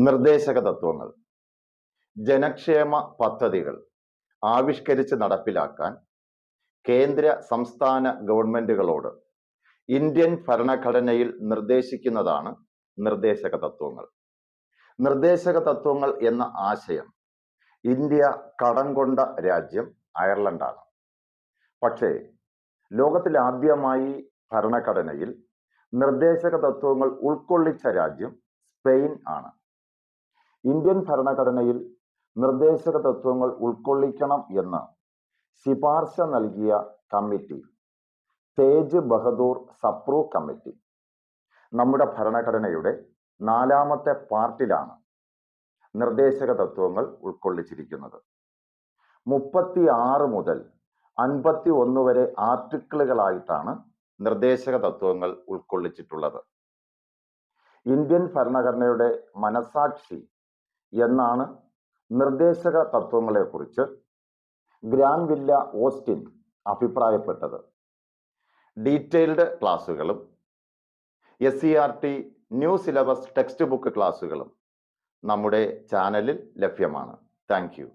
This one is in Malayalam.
നിർദ്ദേശക തത്വങ്ങൾ. ജനക്ഷേമ പദ്ധതികൾ ആവിഷ്കരിച്ച് നടപ്പിലാക്കാൻ കേന്ദ്ര സംസ്ഥാന ഗവൺമെന്റുകളോട് ഇന്ത്യൻ ഭരണഘടനയിൽ നിർദ്ദേശിക്കുന്നതാണ് നിർദ്ദേശക തത്വങ്ങൾ. നിർദ്ദേശക തത്വങ്ങൾ എന്ന ആശയം ഇന്ത്യ കടം കൊണ്ട രാജ്യം അയർലൻഡാണ്. പക്ഷേ ലോകത്തിൽ ആദ്യമായി ഭരണഘടനയിൽ നിർദ്ദേശക തത്വങ്ങൾ ഉൾക്കൊള്ളിച്ച രാജ്യം സ്പെയിൻ ആണ്. ഇന്ത്യൻ ഭരണഘടനയിൽ നിർദ്ദേശക തത്വങ്ങൾ ഉൾക്കൊള്ളിക്കണം എന്ന് ശുപാർശ നൽകിയ കമ്മിറ്റി തേജ് ബഹദൂർ സപ്രു കമ്മിറ്റി. നമ്മുടെ ഭരണഘടനയുടെ 4ാമത്തെ പാർട്ടിലാണ് നിർദ്ദേശക തത്വങ്ങൾ ഉൾക്കൊള്ളിച്ചിരിക്കുന്നത്. 36 മുതൽ 51 വരെ ആർട്ടിക്കിളുകളായിട്ടാണ് നിർദ്ദേശക തത്വങ്ങൾ ഉൾക്കൊള്ളിച്ചിട്ടുള്ളത്. ഇന്ത്യൻ ഭരണഘടനയുടെ മനസാക്ഷി എന്നാണ് നിർദ്ദേശക തത്വങ്ങളെക്കുറിച്ച് ഗ്രാൻവില്ല ഓസ്റ്റിൻ അഭിപ്രായപ്പെട്ടത്. ഡീറ്റെയിൽഡ് ക്ലാസ്സുകളും SCERT new syllabus text book ക്ലാസ്സുകളും നമ്മുടെ ചാനലിൽ ലഭ്യമാണ്. Thank you.